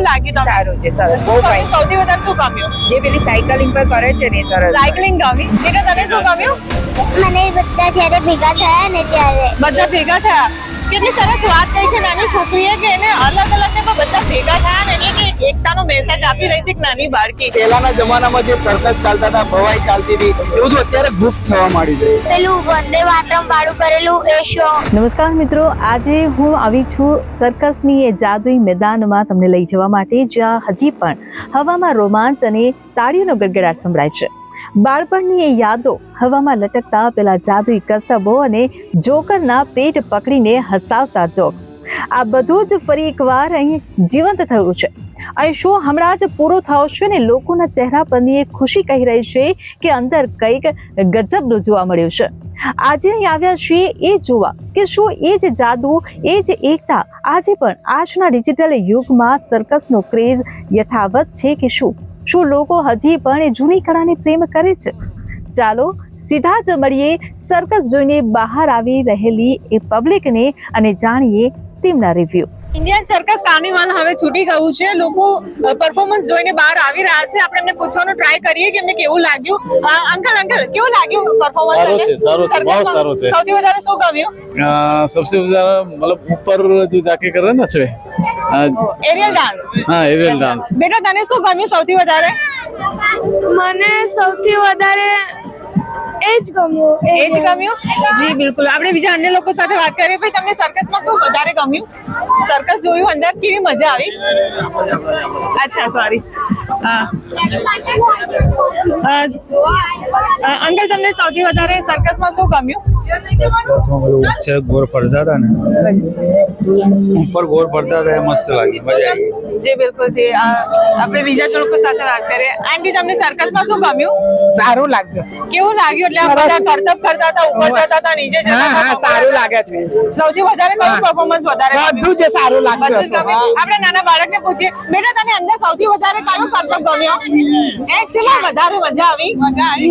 કેવું લાગ્યું તમને? સારું છે, સરસ. શું ગમ્યું? સૌથી વધારે શું ગમ્યું? જે પેલી સાયકલિંગ પર કરે છે ને, સરસ. સાયકલિંગ ગમી. બેટા તને શું ગમ્યું? મને બધા જ્યારે ભેગા થયા ને ત્યારે બધા ભેગા થયા. કેટલી સરસ વાત કહી છે નાની છોકરીએ કે એને અલગ અલગ ને પણ બધા ભેગા થયા ને એટલે કે એકતાનો મેસેજ આપી રહી છે એક નાની બાળકી. પહેલાના જમાનામાં જે સર્કસ ચાલતા હતા, ભવાઈ ચાલતી હતી, એ બધું અત્યારે ગુપ્ત થવા માંડ્યું છે. પેલું વંદે માતરમ વાળું કરેલું એ શો. નમસ્કાર મિત્રો, આજે હું આવી છું સર્કસની એ જાદુઈ મેદાનમાં તમને લઈ જવા માટે, જ્યાં હજી પણ હવામાં રોમાંચ અને તાળીઓનો ગડગડાટ સંભળાય છે. બાળપણની એ યાદો હવામાં લટકતા પેલા જાદુઈ કરતબો અને જોકરના પેટ પકડીને હસાવતા જોક્સ, આ બધું જ ફરી એકવાર અહીં જીવંત થયું છે. અહીં શો હમણાં જ પૂરો થયો છે ને લોકોના ચહેરા પરની એક ખુશી કહી રહી છે કે અંદર કંઈક ગજબનું જોવા મળ્યું છે. આજે અહીં આવ્યા છીએ એ જોવા કે શું એ જ જાદુ, એ જ એકતા આજે પણ આજના ડિજિટલ યુગમાં સર્કસનો ક્રેઝ યથાવત છે કે શું લોકો હજી પણ એ જૂની કળાને પ્રેમ કરે છે? ચાલો સીધા જ મળીએ સર્કસ જોઈને બહાર આવી રહેલી એ પબ્લિકને અને જાણીએ તેમના રિવ્યુ. ઇન્ડિયન સર્કસ કાર્નિવલ હવે છૂટી ગયું છે. લોકો પરફોર્મન્સ જોઈને બહાર આવી રહ્યા છે. આપણે એમને પૂછવાનું ટ્રાય કરીએ કે એમને કેવું લાગ્યું. અંકલ કેવું લાગ્યું પરફોર્મન્સ? સારું છે, बहुत સારું છે. સૌથી વધારે શું ગમ્યું? सबसे ज्यादा मतलब ऊपर जो जाके कर रहे ना छे आज એરિયલ ડાન્સ. हाँ एरियल डांस. બેટા તને શું ગમ્યું સૌથી વધારે? મને સૌથી વધારે એ જ ગમ્યું. એ જ ગમ્યું? જી બિલકુલ. આપણે બીજા અન્ય લોકો સાથે વાત કરીએ. ભાઈ તમને સર્કસમાં શું વધારે ગમ્યું? સર્કસ જોયું અંદર, કેવી મજા આવી? અચ્છા, સોરી. અંકલ તમને સૌથી વધારે સર્કસમાં શું ગમ્યું? ऊंचे गोर पड़ता था ना, ऊपर गोर पड़ता था, मस्त लगी, मजा आई. જી બિલકુલ. આપણે બીજા લોકો સાથે વાત કરીએ. આંટી તમને સર્કસમાં શું ગમ્યું? સારું લાગ્યું. કેવું લાગ્યું? એટલે આ બધા કરતબ કરતા હતા, ઉપર જતા હતા, નીચે જતા હતા. હા, સારું લાગે છે. સૌથી વધારે કયું પરફોર્મન્સ વધારે ગમ્યું? બધું જ સારું લાગ્યું બધું જ હતું. ગમ્યું. આપણે નાના બાળકને પૂછીએ, બેટા તને અંદર સૌથી વધારે કયો કરતબ ગમ્યો? શેમાં વધારે મજા આવી? મજા આવી.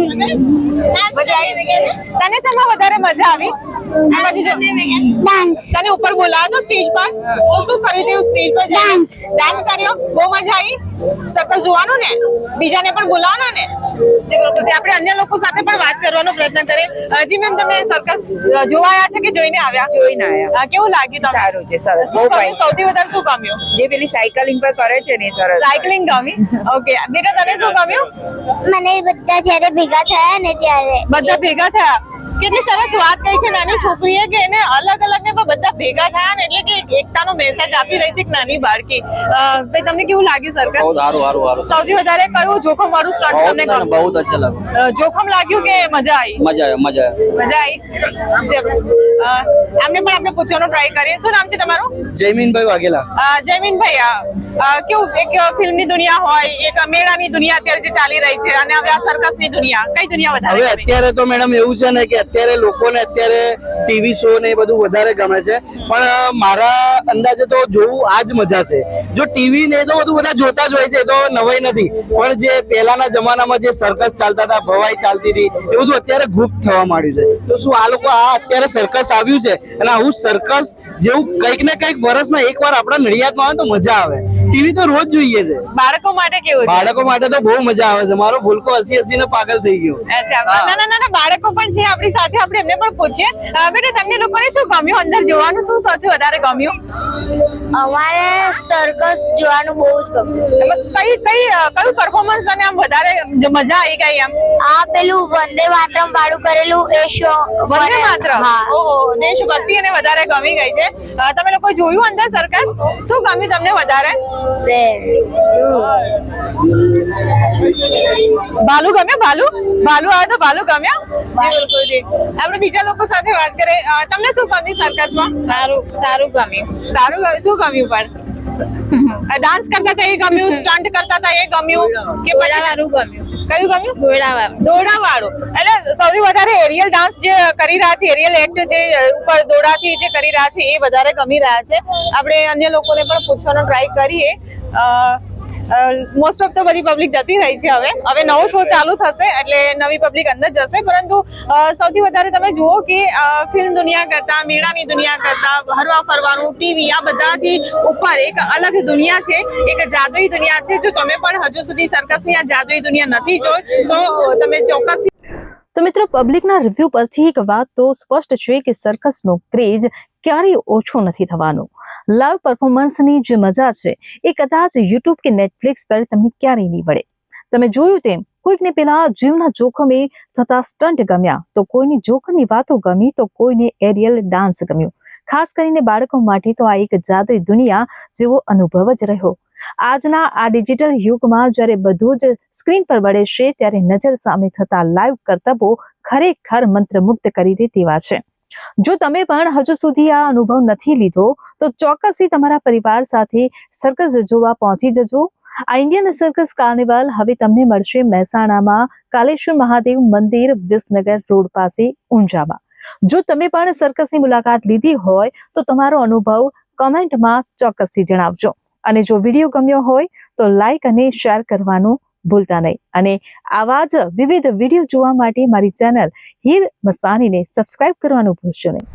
તને શેમાં વધારે મજા આવી? આ બાજુ જો. ડાન્સ. તને ઉપર બોલાવ્યો તો સ્ટેજ પર, તો શું કર્યું તે સ્ટેજ પર? ડાન્સ કર્યો. બહુ મજા આવી. સર્કસ જોવાનું ને, બીજાને પણ બોલાવવાના ને. જે બરોબર. આપણે અન્ય લોકો સાથે પણ વાત કરવાનો પ્રયત્ન કરીએ. જી મેમ, તમે સર્કસ જોવા આવ્યા છે કે જોઈને આવ્યા? જોઈને આયા. કેવું લાગ્યું તમને? સારું છે, સરસ. શું ગમ્યું? સૌથી વધારે શું ગમ્યું? જે પેલી સાયકલિંગ પર કરે છે ને, સરસ. સાયકલિંગ ગમી. ઓકે બેટા તને શું ગમ્યું? મને બધા જ્યારે ભેગા થયા ને ત્યારે બધા ભેગા થયા. કેટલી સરસ વાત કહી છે નાની છોકરીએ કે એને અલગ અલગ ને પણ બધા ભેગા થયા ને એટલે કે એકતાનો મેસેજ આપી રહી છે એક નાની બાળકી. ભાઈ તમને કેવું લાગ્યું સર્કસ? बहुत हारू. સૌથી વધારે કયું જોખમ વાળું સ્ટન્ટ તમને ગમ્યું? बहुत अच्छा लगा. જોખમ લાગ્યું કે મજા આવી? मजा आया. મજા આવી. જે આમને પણ આપણે પૂછવાનો ટ્રાય કરીએ. શું નામ છે તમારું? જયમીનભાઈ વાઘેલા. જયમીનભાઈ, કેવું એક ફિલ્મની દુનિયા હોય, એક મેળાની દુનિયા અત્યારે જે ચાલી રહી છે, અને હવે આ સર્કસની દુનિયા, કઈ દુનિયા વધારે હવે ગમે? અત્યારે તો મેડમ એવું છે ને કે અત્યારે લોકોને અત્યારે ટીવી શો ને એ બધું વધારે ગમે છે, પણ મારા અંદાજે તો જોવું આ જ મજા છે. જો ટીવી ને તો બધું બધા જોતા જ હોય છે, તો નવાઈ નથી, પણ જે પહેલાના જમાનામાં જે સર્કસ ચાલતા હતા, ભવાઈ ચાલતી હતી, એ બધું અત્યારે ગુપ્ત થવા માંડ્યું છે. તો શું આ લોકો આ અત્યારે સર્કસ આવ્યું છે, અને આવું સર્કસ જેવું કંઈક ને કંઈક વર્ષમાં એકવાર આપણા નડિયાદમાં આવે તો મજા આવે. ટીવી તો રોજ જોઈએ છે. બાળકો માટે કેવું છે? બાળકો માટે તો બહુ મજા આવે છે. મારો ભૂલકો હસી ને પાગલ થઈ ગયો. અચ્છા, નાના બાળકો પણ છે આપણી સાથે. આપણે એમને પણ પૂછીએ. બેટા તમને લોકોને શું ગમ્યું અંદર જોવાનું? શું સૌથી વધારે ગમ્યું? અમારે સર્કસ જોવાનું બહુ જ ગમ્યું. કયું પરફોર્મન્સ અને આમ વધારે મજા આવી ગઈ આમ? આ પેલું વંદે માતરમ વાળું કરેલું એ શો. વંદે માતરમ. હા. ઓહો, દેશભક્તિ અને વધારે ગમી ગઈ છે. તમે લોકો જોયું અંદર સર્કસ? શું ગમ્યું તમને વધારે? ભાલુ ગમ્યો? ભાલુ આવે તો ભાલુ ગમ્યો? બિલકુલ જી. આપણે બીજા લોકો સાથે વાત કરીએ. તમને શું ગમ્યું સર્કસમાં? સારું ગમ્યું. શું ગમ્યું પણ? ડાન્સ કરતા હતા એ ગમ્યું? સ્ટન્ટ કરતા હતા એ ગમ્યું? કે દોડાવાળું ગમ્યું? કયું ગમ્યું? દોડાવાળું. એટલે સૌથી વધારે એરિયલ ડાન્સ જે કરી રહ્યા છે, એરિયલ એક્ટ જે ઉપર દોડાથી જે કરી રહ્યા છે, એ વધારે ગમી રહ્યા છે. આપણે અન્ય લોકોને પણ પૂછવાનો ટ્રાય કરીએ. મોસ્ટ ઓફ તો બધી પબ્લિક જતી રહી છે. હવે નવો શો ચાલુ થશે એટલે નવી પબ્લિક અંદર જશે, પરંતુ સૌથી વધારે તમે જુઓ કે ફિલ્મ દુનિયા કરતા, મેળાની દુનિયા કરતા, હરવા ફરવાનું, ટીવી, આ બધાથી ઉપર એક અલગ દુનિયા છે, એક જાદુઈ દુનિયા છે. જો તમે પણ હજુ સુધી સર્કસની આ જાદુઈ દુનિયા નથી જોઈ તો તમે ચોક્કસ. તો મિત્રો, પબ્લિકના રિવ્યુ પરથી એક વાત તો સ્પષ્ટ છે કે સર્કસનો ક્રેઝ ક્યારેય ઓછો નથી થવાનો. લાઈવ પરફોર્મન્સની જે મજા છે એ કદાચ યુટ્યુબ કે નેટફ્લિક્સ પર તમને ક્યારેય નહીં મળે. તમે જોયું તેમ કોઈકને પેલા જીવના જોખમે થતા સ્ટન્ટ ગમ્યા, તો કોઈની જોખમની વાતો ગમી, તો કોઈને એરિયલ ડાન્સ ગમ્યું. ખાસ કરીને બાળકો માટે તો આ એક જાદુઈ દુનિયા જેવો અનુભવ જ રહ્યો. આજના આ ડિજિટલ યુગમાં જ્યારે બધું જ સ્ક્રીન પર મળે છે, ત્યારે નજર સામે થતા લાઈવ કરતબો ખરેખર મંત્રમુગ્ધ કરી દે તેવા છે. જો તમે પણ હજુ સુધી આ અનુભવ નથી લીધો તો ચોક્કસથી તમારા પરિવાર સાથે સર્કસ જોવા પહોંચી જજો. આ ઇન્ડિયન સર્કસ કાર્નિવલ હવે તમને મળશે મહેસાણામાં કાલેશ્વર મહાદેવ મંદિર, વિસનગર રોડ પાસે, ઊંઝામાં. જો તમે પણ સર્કસની મુલાકાત લીધી હોય તો તમારો અનુભવ કોમેન્ટમાં ચોક્કસથી જણાવજો. અને જો વિડીયો ગમ્યો હોય તો લાઈક અને શેર કરવાનું ભૂલતા નહીં. અને આવા જ વિવિધ વિડીયો જોવા માટે મારી ચેનલ હીર મસ્તાનીને સબસ્ક્રાઇબ કરવાનું ભૂલશો નહીં.